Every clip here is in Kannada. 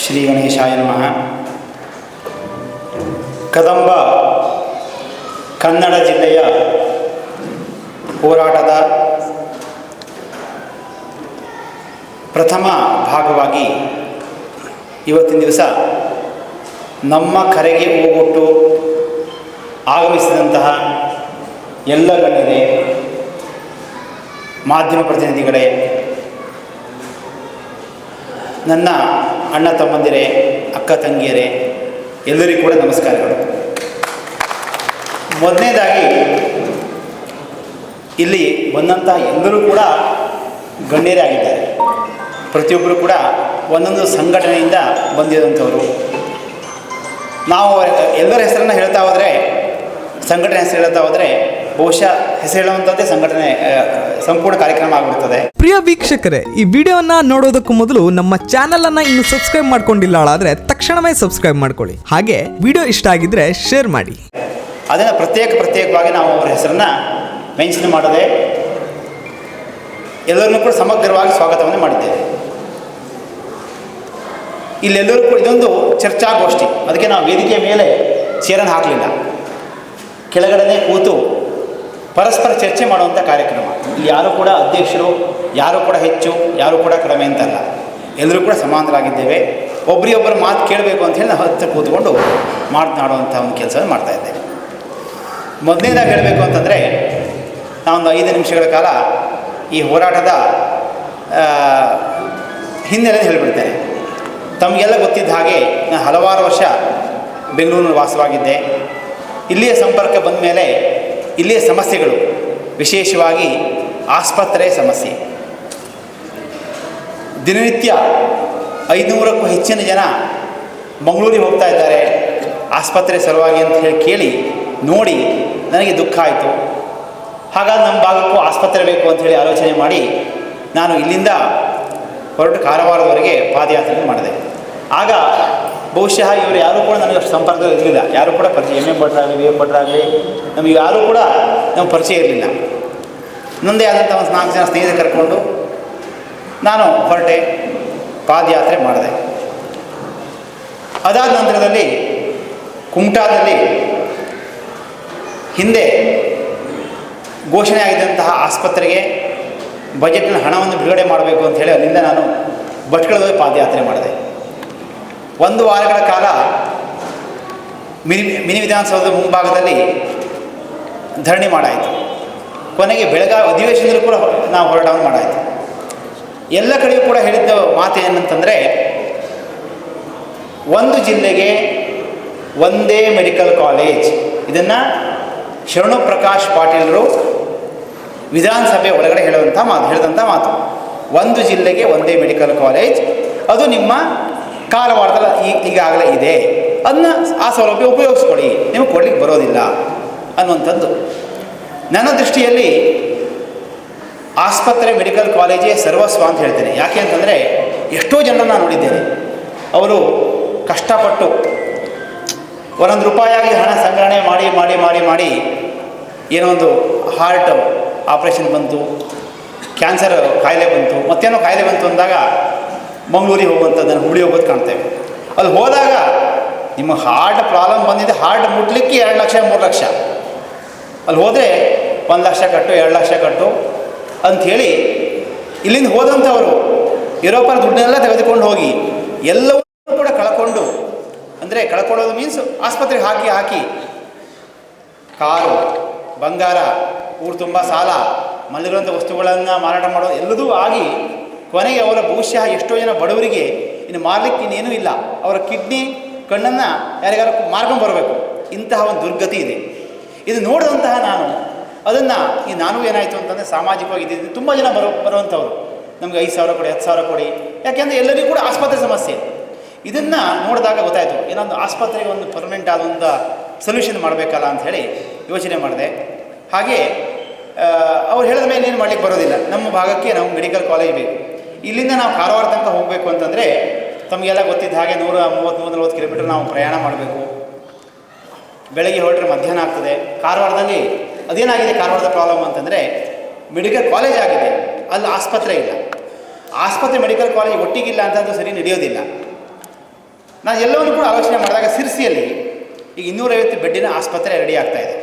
ಶ್ರೀ ಗಣೇಶಾಯ ನಮಃ. ಕದಂಬ ಕನ್ನಡ ಜಿಲ್ಲೆಯ ಹೋರಾಟದ ಪ್ರಥಮ ಭಾಗವಾಗಿ ಇವತ್ತಿನ ದಿವಸ ನಮ್ಮ ಕರೆಗೆ ಹೋಗೊಟ್ಟು ಆಗಮಿಸಿದಂತಹ ಎಲ್ಲ ಗಣ್ಯರೇ, ಮಾಧ್ಯಮ ಪ್ರತಿನಿಧಿಗಳೇ, ನನ್ನ ಅಣ್ಣ ತಮ್ಮಂದಿರೇ, ಅಕ್ಕ ತಂಗಿಯರೇ, ಎಲ್ಲರಿಗೂ ಕೂಡ ನಮಸ್ಕಾರಗಳು. ಮೊದಲನೇದಾಗಿ ಇಲ್ಲಿ ಬಂದಂಥ ಎಲ್ಲರೂ ಕೂಡ ಗಣ್ಯರೇ ಆಗಿದ್ದಾರೆ. ಪ್ರತಿಯೊಬ್ಬರು ಕೂಡ ಒಂದೊಂದು ಸಂಘಟನೆಯಿಂದ ಬಂದಿರುವಂಥವರು. ನಾವು ಎಲ್ಲರ ಹೆಸರನ್ನು ಹೇಳ್ತಾ ಹೋದರೆ, ಸಂಘಟನೆ ಹೆಸರು ಹೇಳ್ತಾ ಹೋದರೆ ಬಹುಶಃ ಹೆಸರು ಹೇಳುವಂಥದ್ದೇ ಸಂಘಟನೆ ಸಂಪೂರ್ಣ ಕಾರ್ಯಕ್ರಮ ಆಗಿಬಿಡ್ತದೆ. ಪ್ರಿಯ ವೀಕ್ಷಕರೇ, ಈ ವಿಡಿಯೋನ ನೋಡೋದಕ್ಕೂ ಮೊದಲು ನಮ್ಮ ಚಾನೆಲ್ ಅನ್ನ ಇನ್ನು ಸಬ್ಸ್ಕ್ರೈಬ್ ಮಾಡ್ಕೊಂಡಿಲ್ಲ ಆದರೆ ತಕ್ಷಣವೇ ಸಬ್ಸ್ಕ್ರೈಬ್ ಮಾಡ್ಕೊಳ್ಳಿ. ಹಾಗೆ ವಿಡಿಯೋ ಇಷ್ಟ ಆಗಿದ್ರೆ ಶೇರ್ ಮಾಡಿ. ಅದನ್ನು ಪ್ರತ್ಯೇಕವಾಗಿ ನಾವು ಅವರ ಹೆಸರನ್ನು ಮೆನ್ಷನ್ ಮಾಡದೆ ಎಲ್ಲರನ್ನೂ ಕೂಡ ಸಮಗ್ರವಾಗಿ ಸ್ವಾಗತವನ್ನು ಮಾಡಿದ್ದೇವೆ. ಇಲ್ಲೆಲ್ಲರೂ ಕೂಡ ಇದೊಂದು ಚರ್ಚಾಗೋಷ್ಠಿ, ಅದಕ್ಕೆ ನಾವು ವೇದಿಕೆ ಮೇಲೆ ಚೇರನ್ನು ಹಾಕಲಿಲ್ಲ, ಕೆಳಗಡೆ ಕೂತು ಪರಸ್ಪರ ಚರ್ಚೆ ಮಾಡುವಂಥ ಕಾರ್ಯಕ್ರಮ. ಇಲ್ಲಿ ಯಾರೂ ಕೂಡ ಅಧ್ಯಕ್ಷರು, ಯಾರೂ ಕೂಡ ಹೆಚ್ಚು, ಯಾರೂ ಕೂಡ ಕಡಿಮೆ ಅಂತಲ್ಲ, ಎಲ್ಲರೂ ಕೂಡ ಸಮಾನರಾಗಿದ್ದೇವೆ. ಒಬ್ಬರಿಗೊಬ್ಬರು ಮಾತು ಕೇಳಬೇಕು ಅಂಥೇಳಿ ನಾವು ಹತ್ತಿರ ಕೂತ್ಕೊಂಡು ಮಾತನಾಡುವಂಥ ಒಂದು ಕೆಲಸವನ್ನು ಮಾಡ್ತಾಯಿದ್ದೇವೆ. ಮೊದಲನೇದಾಗಿ ಹೇಳಬೇಕು ಅಂತಂದರೆ, ನಾವೊಂದು 5 ನಿಮಿಷಗಳ ಕಾಲ ಈ ಹೋರಾಟದ ಹಿನ್ನೆಲೆ ಹೇಳಿಬಿಡ್ತೇನೆ. ತಮಗೆಲ್ಲ ಗೊತ್ತಿದ್ದ ಹಾಗೆ ನಾನು ಹಲವಾರು ವರ್ಷ ಬೆಂಗಳೂರಿನಲ್ಲಿ ವಾಸವಾಗಿದ್ದೆ. ಇಲ್ಲಿಯ ಸಂಪರ್ಕ ಬಂದ ಮೇಲೆ ಇಲ್ಲಿಯ ಸಮಸ್ಯೆಗಳು, ವಿಶೇಷವಾಗಿ ಆಸ್ಪತ್ರೆ ಸಮಸ್ಯೆ, ದಿನನಿತ್ಯ 500ಕ್ಕೂ ಹೆಚ್ಚಿನ ಜನ ಮಂಗಳೂರಿಗೆ ಹೋಗ್ತಾ ಇದ್ದಾರೆ ಆಸ್ಪತ್ರೆ ಸಲುವಾಗಿ ಅಂತ ಹೇಳಿ ಕೇಳಿ ನೋಡಿ ನನಗೆ ದುಃಖ ಆಯಿತು. ಹಾಗಾಗಿ ನಮ್ಮ ಭಾಗಕ್ಕೂ ಆಸ್ಪತ್ರೆ ಬೇಕು ಅಂಥೇಳಿ ಆಲೋಚನೆ ಮಾಡಿ ನಾನು ಇಲ್ಲಿಂದ ಹೊರಟು ಕಾರವಾರದವರೆಗೆ ಪಾದಯಾತ್ರೆ ಮಾಡಿದೆ. ಆಗ ಬಹುಶಃ ಇವರು ಯಾರೂ ಕೂಡ ನನಗೆ ಅಷ್ಟು ಸಂಪರ್ಕದಲ್ಲಿ ಇರಲಿಲ್ಲ. ಯಾರೂ ಕೂಡ ಪರಿಚಯ, ಎಮ್ ಎ ಭಟ್ರಾಗಲಿ, ವಿ ಎಂ ಭಟ್ರಾಗಲಿ, ನಮಗೆ ಯಾರೂ ಕೂಡ ನಮಗೆ ಪರಿಚಯ ಇರಲಿಲ್ಲ. ನನ್ನದೇ ಆದಂಥ ಒಂದು 4 ಜನ ಸ್ನೇಹಿತರು ಕರ್ಕೊಂಡು ನಾನು ಹೊರಟೆ, ಪಾದಯಾತ್ರೆ ಮಾಡಿದೆ. ಅದಾದ ನಂತರದಲ್ಲಿ ಕುಮಟಾದಲ್ಲಿ ಹಿಂದೆ ಘೋಷಣೆ ಆಗಿದ್ದಂತಹ ಆಸ್ಪತ್ರೆಗೆ ಬಜೆಟ್ನ ಹಣವನ್ನು ಬಿಡುಗಡೆ ಮಾಡಬೇಕು ಅಂಥೇಳಿ ಅಲ್ಲಿಂದ ನಾನು ಭಟ್ಕಳದಲ್ಲಿ ಪಾದಯಾತ್ರೆ ಮಾಡಿದೆ. 1 ವಾರಗಳ ಕಾಲ ಮಿನಿ ವಿಧಾನಸೌಧದ ಮುಂಭಾಗದಲ್ಲಿ ಧರಣಿ ಮಾಡಾಯಿತು. ಕೊನೆಗೆ ಬೆಳಗಾವಿ ಅಧಿವೇಶನದಲ್ಲೂ ಕೂಡ ನಾವು ಹೋರಾಟವನ್ನು ಮಾಡಾಯಿತು. ಎಲ್ಲ ಕಡೆಯೂ ಕೂಡ ಹೇಳಿದ್ದ ಮಾತು ಏನಂತಂದರೆ, ಒಂದು ಜಿಲ್ಲೆಗೆ ಒಂದೇ ಮೆಡಿಕಲ್ ಕಾಲೇಜ್. ಇದನ್ನು ಶರಣು ಪ್ರಕಾಶ್ ಪಾಟೀಲರು ವಿಧಾನಸಭೆ ಒಳಗಡೆ ಹೇಳಿದಂಥ ಮಾತು. ಒಂದು ಜಿಲ್ಲೆಗೆ ಒಂದೇ ಮೆಡಿಕಲ್ ಕಾಲೇಜ್, ಅದು ನಿಮ್ಮ ಕಾರವಾರದಲ್ಲಿ ಈಗಾಗಲೇ ಇದೆ, ಅದನ್ನ ಆ ಸೌಲಭ್ಯ ಉಪಯೋಗಿಸ್ಕೊಳ್ಳಿ, ನಿಮಗೆ ಕೊಡಲಿಕ್ಕೆ ಬರೋದಿಲ್ಲ ಅನ್ನುವಂಥದ್ದು. ನನ್ನ ದೃಷ್ಟಿಯಲ್ಲಿ ಆಸ್ಪತ್ರೆ ಮೆಡಿಕಲ್ ಕಾಲೇಜೇ ಸರ್ವಸ್ವ ಅಂತ ಹೇಳ್ತೇನೆ. ಯಾಕೆ ಅಂತಂದರೆ, ಎಷ್ಟೋ ಜನರನ್ನು ನೋಡಿದ್ದೇನೆ, ಅವರು ಕಷ್ಟಪಟ್ಟು ಒಂದೊಂದು ರೂಪಾಯಿಯಾಗಿ ಹಣ ಸಂಗ್ರಹಣೆ ಮಾಡಿ ಮಾಡಿ ಮಾಡಿ ಮಾಡಿ ಏನೋ ಒಂದು ಹಾರ್ಟ್ ಆಪ್ರೇಷನ್ ಬಂತು, ಕ್ಯಾನ್ಸರ್ ಕಾಯಿಲೆ ಬಂತು, ಮತ್ತೇನೋ ಕಾಯಿಲೆ ಬಂತು ಅಂದಾಗ ಮಂಗಳೂರಿಗೆ ಹೋಗುವಂಥದ್ದನ್ನು, ಹುಬ್ಳಿ ಹೋಗೋದು ಕಾಣ್ತೇವೆ. ಅಲ್ಲಿ ಹೋದಾಗ ನಿಮ್ಮ ಹಾರ್ಟ್ ಪ್ರಾಬ್ಲಮ್ ಬಂದಿದೆ, ಹಾರ್ಟ್ ಮುಟ್ಲಿಕ್ಕೆ 2 ಲಕ್ಷ 3 ಲಕ್ಷ, ಅಲ್ಲಿ ಹೋದರೆ 1 ಲಕ್ಷ ಕಟ್ಟು 2 ಲಕ್ಷ ಕಟ್ಟು ಅಂಥೇಳಿ ಇಲ್ಲಿಂದ ಹೋದಂಥವರು ಯುರೋಪಲ್ಲಿ ದುಡ್ಡನ್ನೆಲ್ಲ ತೆಗೆದುಕೊಂಡು ಹೋಗಿ ಎಲ್ಲವನ್ನೂ ಕೂಡ ಕಳ್ಕೊಂಡು, ಅಂದರೆ ಕಳ್ಕೊಳ್ಳೋದು ಮೀನ್ಸ್ ಆಸ್ಪತ್ರೆಗೆ ಹಾಕಿ ಕಾರು, ಬಂಗಾರ, ಊರು ತುಂಬ ಸಾಲ, ಮಲ್ಲಿರುವಂಥ ವಸ್ತುಗಳನ್ನು ಮಾರಾಟ ಮಾಡೋದು ಎಲ್ಲದೂ ಆಗಿ ಕೊನೆಗೆ ಅವರ ಬಹುಶಃ ಎಷ್ಟೋ ಜನ ಬಡವರಿಗೆ ಇನ್ನು ಮಾರಲಿಕ್ಕೆ ಇನ್ನೇನೂ ಇಲ್ಲ, ಅವರ ಕಿಡ್ನಿ ಕಣ್ಣನ್ನು ಯಾರಿಗಾರು ಮಾರ್ಕೊಂಡು ಬರಬೇಕು, ಇಂತಹ ಒಂದು ದುರ್ಗತಿ ಇದೆ. ಇದು ನೋಡಿದಂತಹ ನಾನು ಅದನ್ನು ನಾನು ಏನಾಯಿತು ಅಂತಂದರೆ, ಸಾಮಾಜಿಕವಾಗಿ ಇದ್ದಿದ್ದು ತುಂಬ ಜನ ಬರುವಂಥವ್ರು ನಮಗೆ 5,000 ಕೊಡಿ, 10,000 ಕೊಡಿ, ಯಾಕೆಂದರೆ ಎಲ್ಲರಿಗೂ ಕೂಡ ಆಸ್ಪತ್ರೆ ಸಮಸ್ಯೆ. ಇದನ್ನು ನೋಡಿದಾಗ ಗೊತ್ತಾಯಿತು, ಏನೊಂದು ಆಸ್ಪತ್ರೆಗೆ ಒಂದು ಪರ್ಮನೆಂಟ್ ಆದ ಒಂದು ಸೊಲ್ಯೂಷನ್ ಮಾಡಬೇಕಲ್ಲ ಅಂಥೇಳಿ ಯೋಚನೆ ಮಾಡಿದೆ. ಹಾಗೆ ಅವ್ರು ಹೇಳಿದ ಮೇಲೆ ಏನು ಮಾಡಲಿಕ್ಕೆ ಬರೋದಿಲ್ಲ, ನಮ್ಮ ಭಾಗಕ್ಕೆ ನಾವು ಮೆಡಿಕಲ್ ಕಾಲೇಜ್ ಬೇಕು. ಇಲ್ಲಿಂದ ನಾವು ಕಾರವಾರ ತನಕ ಹೋಗಬೇಕು ಅಂತಂದರೆ ತಮಗೆಲ್ಲ ಗೊತ್ತಿದ್ದ ಹಾಗೆ 130-140 ಕಿಲೋಮೀಟರ್ ನಾವು ಪ್ರಯಾಣ ಮಾಡಬೇಕು. ಬೆಳಗ್ಗೆ ಹೊರಟ್ರೆ ಮಧ್ಯಾಹ್ನ ಆಗ್ತದೆ. ಕಾರವಾರದಲ್ಲಿ ಅದೇನಾಗಿದೆ, ಕಾರವಾರದ ಪ್ರಾಬ್ಲಮ್ ಅಂತಂದರೆ ಮೆಡಿಕಲ್ ಕಾಲೇಜ್ ಆಗಿದೆ, ಅಲ್ಲಿ ಆಸ್ಪತ್ರೆ ಇಲ್ಲ. ಆಸ್ಪತ್ರೆ ಮೆಡಿಕಲ್ ಕಾಲೇಜ್ ಒಟ್ಟಿಗಿಲ್ಲ ಅಂತ ಅದು ಸರಿ ನಡೆಯೋದಿಲ್ಲ. ನಾನು ಎಲ್ಲವನ್ನೂ ಕೂಡ ಆಲೋಚನೆ ಮಾಡಿದಾಗ ಸಿರ್ಸಿಯಲ್ಲಿ ಈಗ 250 ಬೆಡ್ಡಿನ ಆಸ್ಪತ್ರೆ ರೆಡಿ ಆಗ್ತಾ ಇದೆ.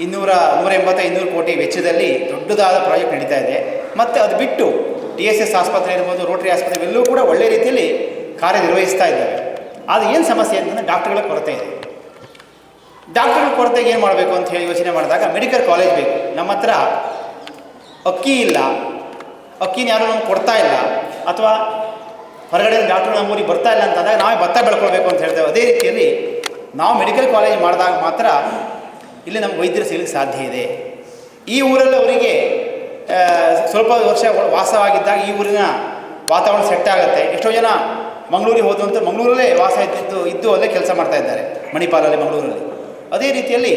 180-200 ಕೋಟಿ ವೆಚ್ಚದಲ್ಲಿ ದೊಡ್ಡದಾದ ಪ್ರಾಜೆಕ್ಟ್ ನಡೀತಾ ಇದೆ. ಮತ್ತು ಅದು ಬಿಟ್ಟು TSS ಆಸ್ಪತ್ರೆ ಇರ್ಬೋದು, ರೋಟರಿ ಆಸ್ಪತ್ರೆ ಇವೆಲ್ಲವೂ ಕೂಡ ಒಳ್ಳೆಯ ರೀತಿಯಲ್ಲಿ ಕಾರ್ಯನಿರ್ವಹಿಸ್ತಾ ಇದ್ದಾವೆ. ಆದರೆ ಏನು ಸಮಸ್ಯೆ ಅಂತಂದರೆ ಡಾಕ್ಟರ್ಗಳ ಕೊರತೆ ಇದೆ. ಡಾಕ್ಟರ್ಗಳ ಕೊರತೆಗೆ ಏನು ಮಾಡಬೇಕು ಅಂತ ಹೇಳಿ ಯೋಚನೆ ಮಾಡಿದಾಗ ಮೆಡಿಕಲ್ ಕಾಲೇಜ್ ಬೇಕು. ನಮ್ಮ ಹತ್ರ ಅಕ್ಕಿ ಇಲ್ಲ, ಅಕ್ಕಿನ ಯಾರೂ ನಮ್ಗೆ ಕೊಡ್ತಾ ಇಲ್ಲ, ಅಥವಾ ಹೊರಗಡೆ ಡಾಕ್ಟರ್ ನಮ್ಮ ಊರಿಗೆ ಬರ್ತಾ ಇಲ್ಲ ಅಂತಂದಾಗ ನಾವೇ ಭತ್ತ ಬೆಳ್ಕೊಳ್ಬೇಕು ಅಂತ ಹೇಳ್ತೇವೆ. ಅದೇ ರೀತಿಯಲ್ಲಿ ನಾವು ಮೆಡಿಕಲ್ ಕಾಲೇಜ್ ಮಾಡಿದಾಗ ಮಾತ್ರ ಇಲ್ಲಿ ನಮ್ಗೆ ವೈದ್ಯರು ಸಿಗಲಿಕ್ಕೆ ಸಾಧ್ಯ ಇದೆ. ಈ ಊರಲ್ಲಿ ಅವರಿಗೆ ಸ್ವಲ್ಪ ವರ್ಷ ವಾಸವಾಗಿದ್ದಾಗ ಈ ಊರಿನ ವಾತಾವರಣ ಸೆಟ್ ಆಗುತ್ತೆ. ಎಷ್ಟೋ ಜನ ಮಂಗಳೂರಿಗೆ ಹೋದಂತ ಮಂಗಳೂರಲ್ಲೇ ವಾಸ ಇದ್ದು ಅಲ್ಲೇ ಕೆಲಸ ಮಾಡ್ತಾ ಇದ್ದಾರೆ, ಮಣಿಪಾಲಲ್ಲಿ, ಮಂಗಳೂರಲ್ಲಿ. ಅದೇ ರೀತಿಯಲ್ಲಿ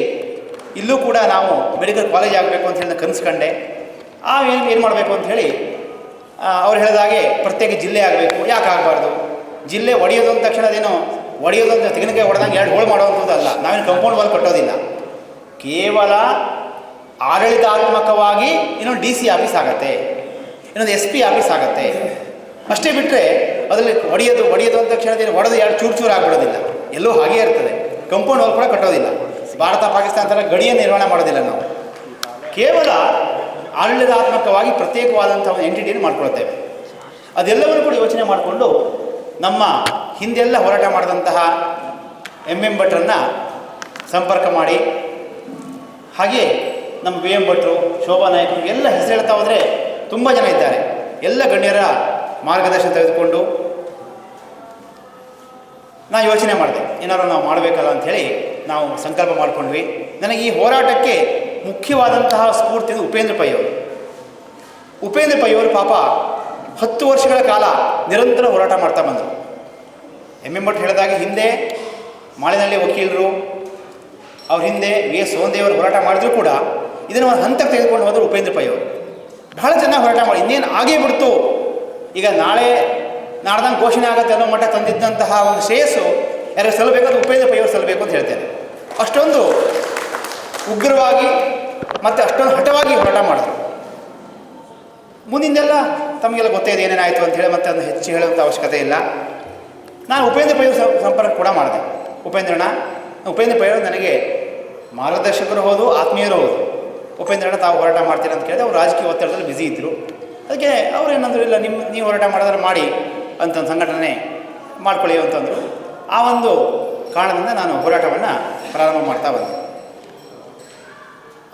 ಇಲ್ಲೂ ಕೂಡ ನಾವು ಮೆಡಿಕಲ್ ಕಾಲೇಜ್ ಆಗಬೇಕು ಅಂತ ಹೇಳಿ ಕನಸ್ಕೊಂಡೆ. ಏನು ಮಾಡಬೇಕು ಅಂಥೇಳಿ ಅವ್ರು ಹೇಳಿದಾಗೆ ಪ್ರತ್ಯೇಕ ಜಿಲ್ಲೆ ಆಗಬೇಕು. ಯಾಕೆ ಆಗಬಾರ್ದು? ಜಿಲ್ಲೆ ಒಡೆಯೋದು ಅಂದ ತಕ್ಷಣ ಅದೇನೋ ಒಡೆಯೋದು ಅಂತ ತೆಂಗಿನಕಾಯಿ ಹೊಡೆದಂಗೆ 2 ಹೋಳು ಮಾಡುವಂಥದ್ದು ಅಲ್ಲ. ನಾವೇನು ಕಂಪೌಂಡ್ ವಾಲ್ ಕಟ್ಟೋದಿಲ್ಲ. ಕೇವಲ ಆಡಳಿತಾತ್ಮಕವಾಗಿ ಇನ್ನೊಂದು DC ಆಫೀಸ್ ಆಗುತ್ತೆ, ಇನ್ನೊಂದು SP ಆಫೀಸ್ ಆಗುತ್ತೆ. ಅಷ್ಟೇ ಬಿಟ್ಟರೆ ಅದರಲ್ಲಿ ಒಡೆಯೋದು ಅಂತ ತಕ್ಷಣ ಒಡೆದು 2 ಚೂರು ಆಗಿಬಿಡೋದಿಲ್ಲ. ಎಲ್ಲೂ ಹಾಗೇ ಇರ್ತದೆ. ಕಂಪೌಂಡ್ ವಾಲ್ ಕೂಡ ಕಟ್ಟೋದಿಲ್ಲ. ಭಾರತ ಪಾಕಿಸ್ತಾನ ಥರ ಗಡಿಯನ್ನು ನಿರ್ವಹಣೆ ಮಾಡೋದಿಲ್ಲ. ನಾವು ಕೇವಲ ಆಡಳಿತಾತ್ಮಕವಾಗಿ ಪ್ರತ್ಯೇಕವಾದಂಥ ಒಂದು ಎಂಟಿಟಿಯನ್ನು ಮಾಡ್ಕೊಳ್ತೇವೆ. ಅದೆಲ್ಲವನ್ನೂ ಕೂಡ ಯೋಚನೆ ಮಾಡಿಕೊಂಡು ನಮ್ಮ ಹಿಂದೆಲ್ಲ ಹೋರಾಟ ಮಾಡಿದಂತಹ MM ಭಟ್ರನ್ನು ಸಂಪರ್ಕ ಮಾಡಿ, ಹಾಗೆ ನಮ್ಮ BM ಭಟ್ರು, ಶೋಭಾ ನಾಯಕರು ಎಲ್ಲ ಹೆಸರು ಹೇಳ್ತಾ ಹೋದರೆ ತುಂಬ ಜನ ಇದ್ದಾರೆ. ಎಲ್ಲ ಗಣ್ಯರ ಮಾರ್ಗದರ್ಶನ ತೆಗೆದುಕೊಂಡು ನಾನು ಯೋಚನೆ ಮಾಡಿದೆ, ಏನಾದ್ರು ನಾವು ಮಾಡಬೇಕಲ್ಲ ಅಂಥೇಳಿ ನಾವು ಸಂಕಲ್ಪ ಮಾಡಿಕೊಂಡ್ವಿ. ನನಗೆ ಈ ಹೋರಾಟಕ್ಕೆ ಮುಖ್ಯವಾದಂತಹ ಸ್ಫೂರ್ತಿಯಿಂದ ಉಪೇಂದ್ರ ಪೈ ಅವರು ಪಾಪ 10 ವರ್ಷಗಳ ಕಾಲ ನಿರಂತರ ಹೋರಾಟ ಮಾಡ್ತಾ ಬಂದರು. MM ಭಟ್ ಹೇಳಿದಾಗ ಹಿಂದೆ ಮಾಳಿನಲ್ಲಿ ವಕೀಲರು, ಅವ್ರ ಹಿಂದೆ VS ಸೋಂದೇವರು ಹೋರಾಟ ಮಾಡಿದ್ರು ಕೂಡ ಇದನ್ನು ಒಂದು ಹಂತಕ್ಕೆ ತೆಗೆದುಕೊಂಡು ಹೋದರು ಉಪೇಂದ್ರ ಪೈ ಅವರು. ಬಹಳ ಚೆನ್ನಾಗಿ ಹೋರಾಟ ಮಾಡಿ ಇನ್ನೇನು ಆಗೇ ಬಿಡ್ತು, ಈಗ ನಾಳೆ ನಾಡ್ದಂಗೆ ಘೋಷಣೆ ಆಗುತ್ತೆ ಅನ್ನೋ ಮಟ್ಟ ತಂದಿದ್ದಂತಹ ಒಂದು ಶ್ರೇಯಸ್ಸು ಯಾರು ಸಲ್ಲಬೇಕಾದ್ರೆ ಉಪೇಂದ್ರ ಪೈ ಅವರು ಸಲ್ಲಬೇಕು ಅಂತ ಹೇಳ್ತೇನೆ. ಅಷ್ಟೊಂದು ಉಗ್ರವಾಗಿ ಮತ್ತು ಅಷ್ಟೊಂದು ಹಠವಾಗಿ ಹೋರಾಟ ಮಾಡಿದ್ರು. ಮುಂದಿಂದೆಲ್ಲ ತಮಗೆಲ್ಲ ಗೊತ್ತೇ ಇದೆ ಏನೇನಾಯಿತು ಅಂಥೇಳಿ ಮತ್ತೆ ಅದನ್ನು ಹೆಚ್ಚು ಹೇಳುವಂಥ ಅವಶ್ಯಕತೆ ಇಲ್ಲ. ನಾನು ಉಪೇಂದ್ರ ಪೈ ಸಂಪರ್ಕ ಕೂಡ ಮಾಡಿದೆ. ಉಪೇಂದ್ರ ಪೈ ಅವರು ನನಗೆ ಮಾರ್ಗದರ್ಶಕರು ಹೌದು, ಆತ್ಮೀಯರು ಹೌದು. ಉಪೇಂದ್ರಣ್ಣ ತಾವು ಹೋರಾಟ ಮಾಡ್ತೀರ ಅಂತ ಕೇಳಿದೆ. ಅವರು ರಾಜಕೀಯ ಒತ್ತಡದಲ್ಲಿ ಬ್ಯುಸಿ ಇದ್ದರು. ಅದಕ್ಕೆ ಅವ್ರು ಏನಂದ್ರು, ಇಲ್ಲ ನೀವು ಹೋರಾಟ ಮಾಡಿದ್ರೆ ಮಾಡಿ ಅಂತ ಸಂಘಟನೆ ಮಾಡ್ಕೊಳ್ಳಿ ಅಂತಂದರು. ಆ ಒಂದು ಕಾರಣದಿಂದ ನಾನು ಹೋರಾಟವನ್ನು ಪ್ರಾರಂಭ ಮಾಡ್ತಾ ಬಂದೆ.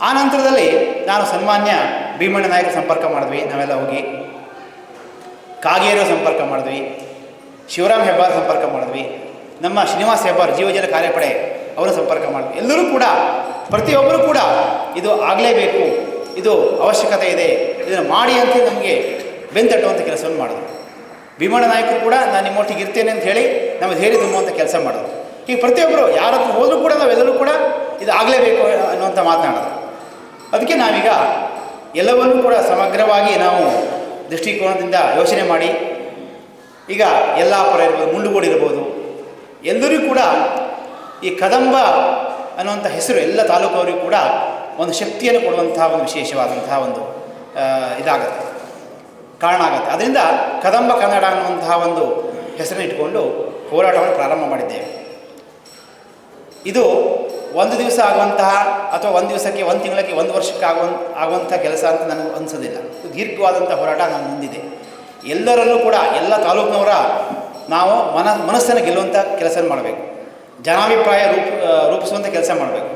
ಆ ನಂತರದಲ್ಲಿ ನಾನು ಸನ್ಮಾನ್ಯ ಭೀಮಣ್ಣ ನಾಯಕರ ಸಂಪರ್ಕ ಮಾಡಿದ್ವಿ, ನಾವೆಲ್ಲ ಹೋಗಿ. ಕಾಗೇರು ಸಂಪರ್ಕ ಮಾಡಿದ್ವಿ, ಶಿವರಾಮ್ ಹೆಬ್ಬಾರ್ ಸಂಪರ್ಕ ಮಾಡಿದ್ವಿ, ನಮ್ಮ ಶ್ರೀನಿವಾಸ್ ಹೆಬ್ಬಾರ್ ಜೀವಜಲ ಕಾರ್ಯಪಡೆ ಅವರು ಸಂಪರ್ಕ ಮಾಡಿದ್ವಿ. ಎಲ್ಲರೂ ಕೂಡ ಪ್ರತಿಯೊಬ್ಬರೂ ಕೂಡ ಇದು ಆಗಲೇಬೇಕು, ಇದು ಅವಶ್ಯಕತೆ ಇದೆ, ಇದನ್ನು ಮಾಡಿ ಅಂತ ನಮಗೆ ಬೆಂತಟ್ಟುವಂಥ ಕೆಲಸವನ್ನು ಮಾಡಿದ್ರು. ಭೀಮಣ್ಣ ನಾಯಕರು ಕೂಡ ನಾನು ನಿಮ್ಮೊಟ್ಟಿಗೆ ಇರ್ತೇನೆ ಅಂತ ಹೇಳಿ ನಮಗೆ ಧೈರ್ಯ ತುಂಬುವಂಥ ಕೆಲಸ ಮಾಡಿದ್ರು. ಈಗ ಪ್ರತಿಯೊಬ್ಬರು ಯಾರ ಹತ್ರ ಹೋದರೂ ಕೂಡ ನಾವೆಲ್ಲರೂ ಕೂಡ ಇದು ಆಗಲೇಬೇಕು ಅನ್ನುವಂಥ ಮಾತನಾಡೋದು. ಅದಕ್ಕೆ ನಾವೀಗ ಎಲ್ಲವನ್ನೂ ಕೂಡ ಸಮಗ್ರವಾಗಿ ನಾವು ದೃಷ್ಟಿಕೋನದಿಂದ ಯೋಚನೆ ಮಾಡಿ, ಈಗ ಯಲ್ಲಾಪುರ ಇರ್ಬೋದು, ಮುಂಡಗೋಡು ಇರ್ಬೋದು, ಎಲ್ಲರಿಗೂ ಕೂಡ ಈ ಕದಂಬ ಅನ್ನುವಂಥ ಹೆಸರು ಎಲ್ಲ ತಾಲೂಕವರಿಗೂ ಕೂಡ ಒಂದು ಶಕ್ತಿಯನ್ನು ಕೊಡುವಂತಹ ಒಂದು ವಿಶೇಷವಾದಂತಹ ಒಂದು ಇದಾಗುತ್ತೆ, ಕಾರಣ ಆಗುತ್ತೆ. ಅದರಿಂದ ಕದಂಬ ಕನ್ನಡ ಅನ್ನುವಂತಹ ಒಂದು ಹೆಸರನ್ನು ಇಟ್ಕೊಂಡು ಹೋರಾಟವನ್ನು ಪ್ರಾರಂಭ ಮಾಡಿದ್ದೇವೆ. ಇದು ಒಂದು ದಿವಸ ಆಗುವಂತಹ ಅಥವಾ ಒಂದು ದಿವಸಕ್ಕೆ, ಒಂದು ತಿಂಗಳಿಗೆ, ಒಂದು ವರ್ಷಕ್ಕೆ ಆಗುವಂಥ ಕೆಲಸ ಅಂತ ನನಗೆ ಅನಿಸೋದಿಲ್ಲ. ಇದು ದೀರ್ಘವಾದಂಥ ಹೋರಾಟ ನಮ್ಮ ಮುಂದಿದೆ. ಎಲ್ಲರಲ್ಲೂ ಕೂಡ ಎಲ್ಲ ತಾಲೂಕಿನವರ ನಾವು ಮನಸ್ಸನ್ನು ಗೆಲ್ಲುವಂಥ ಕೆಲಸ ಮಾಡಬೇಕು, ಜನಾಭಿಪ್ರಾಯ ರೂಪಿಸುವಂಥ ಕೆಲಸ ಮಾಡಬೇಕು.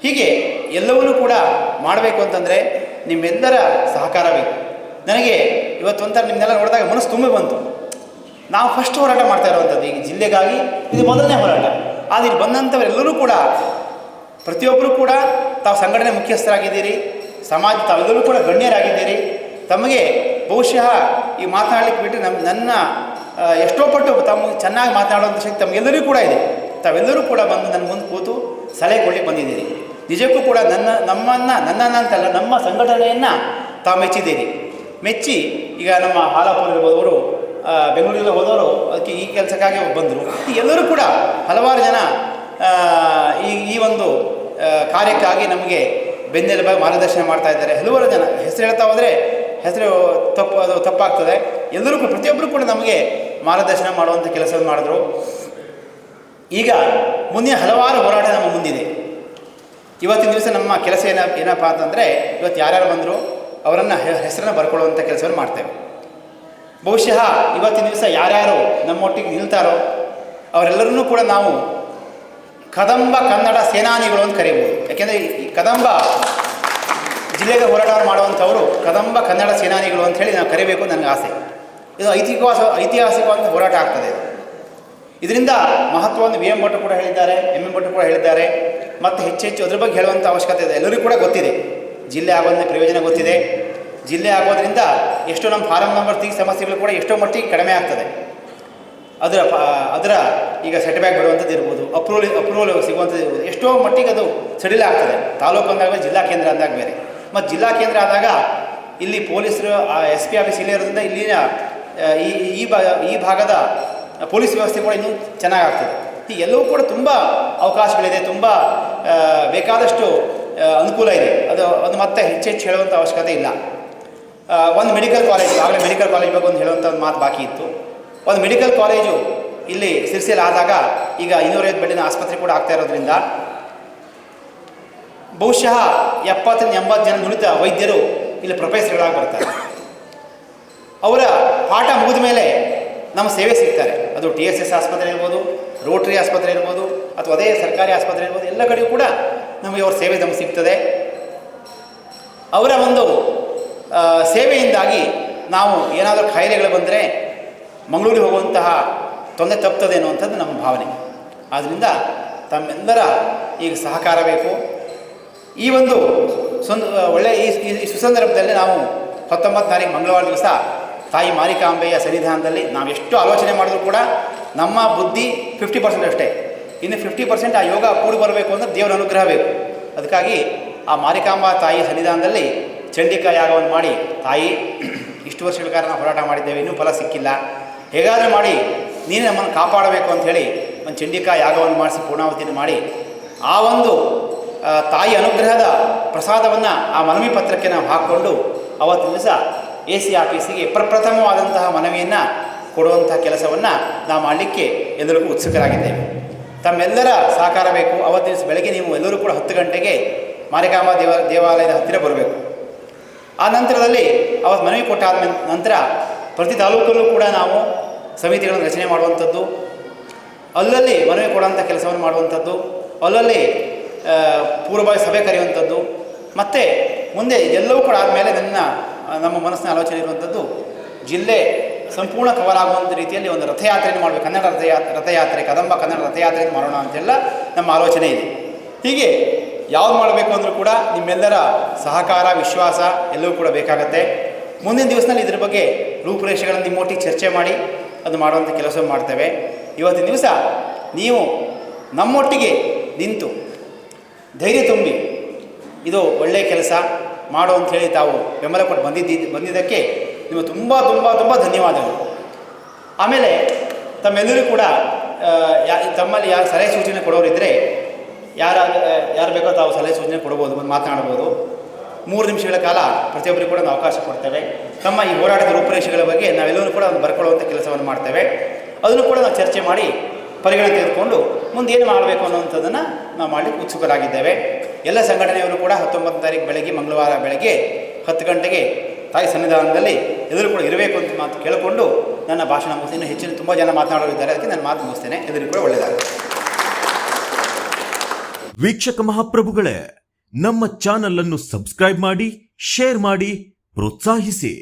ಹೀಗೆ ಎಲ್ಲವನ್ನೂ ಕೂಡ ಮಾಡಬೇಕು ಅಂತಂದರೆ ನಿಮ್ಮೆಲ್ಲರ ಸಹಕಾರ ಬೇಕು. ನನಗೆ ಇವತ್ತೊಂಥರ ನಿಮ್ಮನ್ನೆಲ್ಲ ನೋಡಿದಾಗ ಮನಸ್ಸು ತುಂಬ ಬಂತು. ನಾವು ಫಸ್ಟ್ ಹೋರಾಟ ಮಾಡ್ತಾ ಇರುವಂಥದ್ದು ಈಗ ಜಿಲ್ಲೆಗಾಗಿ ಇದು ಮೊದಲನೇ ಹೋರಾಟ. ಆದರೆ ಇಲ್ಲಿ ಬಂದಂಥವರೆಲ್ಲರೂ ಕೂಡ ಪ್ರತಿಯೊಬ್ಬರೂ ಕೂಡ ತಾವು ಸಂಘಟನೆ ಮುಖ್ಯಸ್ಥರಾಗಿದ್ದೀರಿ, ಸಮಾಜ ತಾವೆಲ್ಲರೂ ಕೂಡ ಗಣ್ಯರಾಗಿದ್ದೀರಿ. ತಮಗೆ ಬಹುಶಃ ಈ ಮಾತನಾಡಲಿಕ್ಕೆ ಬಿಟ್ಟು ನನ್ನ ಎಷ್ಟೋ ಪಟ್ಟು ತಮಗೆ ಚೆನ್ನಾಗಿ ಮಾತನಾಡುವಂಥ ಶಕ್ತಿ ತಮಗೆಲ್ಲರಿಗೂ ಕೂಡ ಇದೆ. ತಾವೆಲ್ಲರೂ ಕೂಡ ಬಂದು ನನ್ನ ಮುಂದೆ ಕೂತು ಸಲಹೆ ಕೊಡಲಿಕ್ಕೆ ಬಂದಿದ್ದೀರಿ. ನಿಜಕ್ಕೂ ಕೂಡ ನನ್ನನ್ನು ಅಂತಲ್ಲ, ನಮ್ಮ ಸಂಘಟನೆಯನ್ನು ತಾವು ಮೆಚ್ಚಿದ್ದೀರಿ. ಮೆಚ್ಚಿ ಈಗ ನಮ್ಮ ಹಾಲಾಪುರ ಇರ್ಬೋದವರು, ಬೆಂಗಳೂರಿಗೆ ಹೋದವರು ಅದಕ್ಕೆ ಈ ಕೆಲಸಕ್ಕಾಗಿ ಬಂದರು. ಎಲ್ಲರೂ ಕೂಡ ಹಲವಾರು ಜನ ಈ ಒಂದು ಕಾರ್ಯಕ್ಕಾಗಿ ನಮಗೆ ಬೆನ್ನೆಲುಬಾಗಿ ಮಾರ್ಗದರ್ಶನ ಮಾಡ್ತಾ ಇದ್ದಾರೆ. ಹಲವಾರು ಜನ ಹೆಸರು ಹೇಳ್ತಾ ಹೋದರೆ ಹೆಸರು ತಪ್ಪಾಗ್ತದೆ. ಎಲ್ಲರೂ ಕೂಡ ಪ್ರತಿಯೊಬ್ಬರು ಕೂಡ ನಮಗೆ ಮಾರ್ಗದರ್ಶನ ಮಾಡುವಂಥ ಕೆಲಸವನ್ನು ಮಾಡಿದ್ರು. ಈಗ ಮುಂದಿನ ಹಲವಾರು ಹೋರಾಟ ನಮ್ಮ ಮುಂದಿದೆ. ಇವತ್ತಿನ ದಿವಸ ನಮ್ಮ ಕೆಲಸ ಏನಪ್ಪ ಅಂತಂದರೆ, ಇವತ್ತು ಯಾರ್ಯಾರು ಬಂದರು ಅವರನ್ನು ಹೆಸರನ್ನು ಬರ್ಕೊಳ್ಳುವಂಥ ಕೆಲಸವನ್ನು ಮಾಡ್ತೇವೆ. ಬಹುಶಃ ಇವತ್ತಿನ ದಿವಸ ಯಾರ್ಯಾರು ನಮ್ಮೊಟ್ಟಿಗೆ ನಿಲ್ತಾರೋ ಅವರೆಲ್ಲರನ್ನೂ ಕೂಡ ನಾವು ಕದಂಬ ಕನ್ನಡ ಸೇನಾನಿಗಳು ಅಂತ ಕರೀಬೋದು. ಯಾಕೆಂದರೆ ಈ ಕದಂಬ ಜಿಲ್ಲೆಗೆ ಹೋರಾಟವನ್ನು ಮಾಡುವಂಥವರು ಕದಂಬ ಕನ್ನಡ ಸೇನಾನಿಗಳು ಅಂಥೇಳಿ ನಾವು ಕರಿಬೇಕು ನನಗೆ ಆಸೆ. ಇದು ಐತಿಹಾಸಿಕವಾದ ಹೋರಾಟ ಆಗ್ತದೆ. ಇದರಿಂದ ಮಹತ್ವವನ್ನು ವಿ ಎಂ ಭಟ್ರು ಕೂಡ ಹೇಳಿದ್ದಾರೆ, ಎಂ ಎಂ ಭಟ್ರು ಕೂಡ ಹೇಳಿದ್ದಾರೆ. ಮತ್ತು ಹೆಚ್ಚು ಅದ್ರ ಬಗ್ಗೆ ಹೇಳುವಂಥ ಅವಶ್ಯಕತೆ ಇದೆ. ಎಲ್ಲರಿಗೂ ಕೂಡ ಗೊತ್ತಿದೆ, ಜಿಲ್ಲೆ ಆಗೋದನ್ನ ಪ್ರಯೋಜನ ಗೊತ್ತಿದೆ. ಜಿಲ್ಲೆ ಆಗೋದ್ರಿಂದ ಎಷ್ಟೋ ನಮ್ಮ ಫಾರಂ ನಂಬರ್ 3 ಸಮಸ್ಯೆಗಳು ಕೂಡ ಎಷ್ಟೋ ಮಟ್ಟಿಗೆ ಕಡಿಮೆ ಆಗ್ತದೆ. ಅದರ ಈಗ ಸೆಟ್ಬ್ಯಾಕ್ ಬಿಡುವಂಥದ್ದು ಇರ್ಬೋದು, ಅಪ್ರೂವಲ್ ಸಿಗುವಂಥದ್ದು ಇರ್ಬೋದು, ಎಷ್ಟೋ ಮಟ್ಟಿಗೆ ಅದು ಸಡಿಲ ಆಗ್ತದೆ. ತಾಲೂಕು ಅಂದಾಗ ಜಿಲ್ಲಾ ಕೇಂದ್ರ ಅಂದಾಗ ಬೇರೆ. ಮತ್ತು ಜಿಲ್ಲಾ ಕೇಂದ್ರ ಆದಾಗ ಇಲ್ಲಿ ಪೊಲೀಸರು SP ಆಫೀಸ್ ಇಲ್ಲೇ ಇರೋದ್ರಿಂದ ಇಲ್ಲಿನ ಈ ಭಾಗದ ಪೊಲೀಸ್ ವ್ಯವಸ್ಥೆ ಕೂಡ ಇನ್ನೂ ಚೆನ್ನಾಗಾಗ್ತದೆ. ಈ ಎಲ್ಲವೂ ಕೂಡ ತುಂಬ ಅವಕಾಶಗಳಿದೆ, ತುಂಬ ಬೇಕಾದಷ್ಟು ಅನುಕೂಲ ಇದೆ. ಅದು ಮತ್ತೆ ಹೆಚ್ಚು ಹೇಳುವಂಥ ಅವಶ್ಯಕತೆ ಇಲ್ಲ. ಒಂದು ಮೆಡಿಕಲ್ ಕಾಲೇಜು, ಆಗಲೇ ಮೆಡಿಕಲ್ ಕಾಲೇಜ್ ಬಗ್ಗೆ ಒಂದು ಹೇಳುವಂಥ ಒಂದು ಮಾತು ಬಾಕಿ ಇತ್ತು. ಒಂದು ಮೆಡಿಕಲ್ ಕಾಲೇಜು ಇಲ್ಲಿ ಸಿರ್ಸಿಯಲ್ಲಿ ಆದಾಗ ಈಗ 250 ಬೆಡ್ಡಿನ ಆಸ್ಪತ್ರೆ ಕೂಡ ಆಗ್ತಾ ಇರೋದ್ರಿಂದ ಬಹುಶಃ 70-80 ಜನ ನುರಿತ ವೈದ್ಯರು ಇಲ್ಲಿ ಪ್ರೊಫೆಸರ್ಗಳಾಗಿ ಬರ್ತಾರೆ. ಅವರ ಪಾಠ ಮುಗಿದ ಮೇಲೆ ನಮ್ಮ ಸೇವೆ ಸಿಗ್ತಾರೆ. ಅದು TSS ಆಸ್ಪತ್ರೆ ಇರ್ಬೋದು, ರೋಟರಿ ಆಸ್ಪತ್ರೆ ಇರ್ಬೋದು, ಅಥವಾ ಅದೇ ಸರ್ಕಾರಿ ಆಸ್ಪತ್ರೆ ಇರ್ಬೋದು, ಎಲ್ಲ ಕಡೆಯೂ ಕೂಡ ನಮಗೆ ಅವ್ರ ಸೇವೆ ನಮಗೆ ಸಿಗ್ತದೆ. ಅವರ ಒಂದು ಸೇವೆಯಿಂದಾಗಿ ನಾವು ಏನಾದರೂ ಕಾಯಿಲೆಗಳು ಬಂದರೆ ಮಂಗಳೂರಿಗೆ ಹೋಗುವಂತಹ ತೊಂದರೆ ತಪ್ತದೆ ಅನ್ನುವಂಥದ್ದು ನಮ್ಮ ಭಾವನೆ. ಆದ್ದರಿಂದ ತಮ್ಮೆಲ್ಲರ ಈಗ ಸಹಕಾರ ಬೇಕು. ಈ ಒಂದು ಒಳ್ಳೆಯ ಈ ಸುಸಂದರ್ಭದಲ್ಲಿ ನಾವು 19 ತಾರೀಕು ಮಂಗಳವಾರ ದಿವಸ ತಾಯಿ ಮಾರಿಕಾಂಬೆಯ ಸನ್ನಿಧಾನದಲ್ಲಿ ನಾವು ಎಷ್ಟು ಆಲೋಚನೆ ಮಾಡಿದ್ರು ಕೂಡ ನಮ್ಮ ಬುದ್ಧಿ 50% ಅಷ್ಟೇ. ಇನ್ನು 50% ಆ ಯೋಗ ಕೂಡಿ ಬರಬೇಕು ಅಂದರೆ ದೇವರ ಅನುಗ್ರಹ ಬೇಕು. ಅದಕ್ಕಾಗಿ ಆ ಮಾರಿಕಾಂಬಾ ತಾಯಿ ಸನ್ನಿಧಾನದಲ್ಲಿ ಚಂಡಿಕಾ ಯಾಗವನ್ನು ಮಾಡಿ, ತಾಯಿ ಇಷ್ಟು ವರ್ಷಗಳ ಕಾಲ ನಾವು ಹೋರಾಟ ಮಾಡಿದ್ದೇವೆ, ಇನ್ನೂ ಫಲ ಸಿಕ್ಕಿಲ್ಲ, ಹೇಗಾದರೂ ಮಾಡಿ ನೀನು ನಮ್ಮನ್ನು ಕಾಪಾಡಬೇಕು ಅಂಥೇಳಿ ಒಂದು ಚಂಡಿಕಾ ಯಾಗವನ್ನು ಮಾಡಿಸಿ ಪೂರ್ಣಾವತಿಯನ್ನು ಮಾಡಿ ಆ ಒಂದು ತಾಯಿ ಅನುಗ್ರಹದ ಪ್ರಸಾದವನ್ನು ಆ ಮನವಿ ಪತ್ರಕ್ಕೆ ನಾವು ಹಾಕ್ಕೊಂಡು ಅವತ್ತಿನ ದಿವಸ AC ಆಫೀಸಿಗೆ ಪ್ರಪ್ರಥಮವಾದಂತಹ ಮನವಿಯನ್ನು ಕೊಡುವಂಥ ಕೆಲಸವನ್ನು ನಾವು ಮಾಡಲಿಕ್ಕೆ ಎಲ್ಲರಿಗೂ ಉತ್ಸುಕರಾಗಿದ್ದೇವೆ. ತಮ್ಮೆಲ್ಲರ ಸಹಕಾರ ಬೇಕು. ಅವತ್ತಿನ ದಿವಸ ಬೆಳಗ್ಗೆ ನೀವು ಎಲ್ಲರೂ ಕೂಡ 10 ಗಂಟೆಗೆ ಮಾರಿಕಾಂಬಾ ದೇವಾಲಯದ ಹತ್ತಿರ ಬರಬೇಕು. ಆ ನಂತರದಲ್ಲಿ ಅವತ್ತು ಮನವಿ ಕೊಟ್ಟಾದ ನಂತರ ಪ್ರತಿ ತಾಲೂಕಲ್ಲೂ ಕೂಡ ನಾವು ಸಮಿತಿಗಳನ್ನು ರಚನೆ ಮಾಡುವಂಥದ್ದು, ಅಲ್ಲಲ್ಲಿ ಮನವಿ ಕೊಡುವಂಥ ಕೆಲಸವನ್ನು ಮಾಡುವಂಥದ್ದು, ಅಲ್ಲಲ್ಲಿ ಪೂರ್ವಭಾವಿ ಸಭೆ ಕರೆಯುವಂಥದ್ದು, ಮತ್ತು ಮುಂದೆ ಎಲ್ಲವೂ ಕೂಡ ಆದಮೇಲೆ ನಮ್ಮ ಮನಸ್ಸಿನ ಆಲೋಚನೆ ಇರುವಂಥದ್ದು ಜಿಲ್ಲೆ ಸಂಪೂರ್ಣ ಕವರ್ ಆಗುವಂಥ ರೀತಿಯಲ್ಲಿ ಒಂದು ರಥಯಾತ್ರೆಯನ್ನು ಮಾಡಬೇಕು. ಕನ್ನಡ ರಥಯಾತ್ರೆ, ಕದಂಬ ಕನ್ನಡ ರಥಯಾತ್ರೆಯನ್ನು ಮಾಡೋಣ ಅಂತೆಲ್ಲ ನಮ್ಮ ಆಲೋಚನೆ ಇದೆ. ಹೀಗೆ ಯಾವ್ದು ಮಾಡಬೇಕು ಅಂದರೂ ಕೂಡ ನಿಮ್ಮೆಲ್ಲರ ಸಹಕಾರ, ವಿಶ್ವಾಸ ಎಲ್ಲವೂ ಕೂಡ ಬೇಕಾಗತ್ತೆ. ಮುಂದಿನ ದಿವಸದಲ್ಲಿ ಇದ್ರ ಬಗ್ಗೆ ರೂಪುರೇಷೆಗಳನ್ನು ನಿಮ್ಮೊಟ್ಟಿಗೆ ಚರ್ಚೆ ಮಾಡಿ ಅದು ಮಾಡುವಂಥ ಕೆಲಸ ಮಾಡ್ತೇವೆ. ಇವತ್ತಿನ ದಿವಸ ನೀವು ನಮ್ಮೊಟ್ಟಿಗೆ ನಿಂತು ಧೈರ್ಯ ತುಂಬಿ ಇದು ಒಳ್ಳೆಯ ಕೆಲಸ ಮಾಡು ಅಂಥೇಳಿ ತಾವು ಬೆಂಬಲ ಕೊಟ್ಟು ಬಂದಿದ್ದಕ್ಕೆ ನೀವು ತುಂಬ ತುಂಬ ತುಂಬ ಧನ್ಯವಾದಗಳು. ಆಮೇಲೆ ತಮ್ಮೆಲ್ಲರೂ ಕೂಡ ತಮ್ಮಲ್ಲಿ ಯಾರು ಸಲಹೆ ಸೂಚನೆ ಕೊಡೋರಿದ್ದರೆ ಯಾರು ಬೇಕೋ ತಾವು ಸಲಹೆ ಸೂಚನೆ ಕೊಡ್ಬೋದು, ಬಂದು ಮಾತನಾಡ್ಬೋದು. 3 ನಿಮಿಷಗಳ ಕಾಲ ಪ್ರತಿಯೊಬ್ಬರಿಗೂ ಕೂಡ ನಾವು ಅವಕಾಶ ಕೊಡ್ತೇವೆ. ತಮ್ಮ ಈ ಹೋರಾಟದ ರೂಪುರೇಷೆಗಳ ಬಗ್ಗೆ ನಾವೆಲ್ಲರೂ ಕೂಡ ಅದನ್ನು ಬರ್ಕೊಳ್ಳುವಂಥ ಕೆಲಸವನ್ನು ಮಾಡ್ತೇವೆ. ಅದನ್ನು ಕೂಡ ನಾವು ಚರ್ಚೆ ಮಾಡಿ ಪರಿಗಣನೆ ತೆಗೆದುಕೊಂಡು ಮುಂದೆ ಏನು ಮಾಡಬೇಕು ಅನ್ನೋವಂಥದ್ದನ್ನು ನಾವು ಮಾಡಲಿಕ್ಕೆ ಉತ್ಸುಕರಾಗಿದ್ದೇವೆ. ಎಲ್ಲ ಸಂಘಟನೆಯವರು ಕೂಡ 19 ತಾರೀಕು ಬೆಳಗ್ಗೆ, ಮಂಗಳವಾರ ಬೆಳಗ್ಗೆ 10 ಗಂಟೆಗೆ ತಾಯಿ ಸನ್ನಿಧಾನದಲ್ಲಿ ಎಲ್ಲರೂ ಕೂಡ ಇರಬೇಕು ಅಂತ ಮಾತು ಕೇಳಿಕೊಂಡು ನನ್ನ ಭಾಷಣ ಮುಗಿಸಿ, ಇನ್ನೂ ಹೆಚ್ಚಿನ ತುಂಬ ಜನ ಮಾತನಾಡೋರಿದ್ದಾರೆ, ಅದಕ್ಕೆ ನಾನು ಮಾತು ಮುಗಿಸ್ತೇನೆ. ಎಲ್ಲರಿಗೂ ಕೂಡ ಒಳ್ಳೆಯದಾಗುತ್ತೆ. ವೀಕ್ಷಕ ಮಹಾಪ್ರಭುಗಳೇ, ನಮ್ಮ ಚಾನಲ್ ಅನ್ನು ಸಬ್ಸ್ಕ್ರೈಬ್ ಮಾಡಿ, ಶೇರ್ ಮಾಡಿ, ಪ್ರೋತ್ಸಾಹಿಸಿ.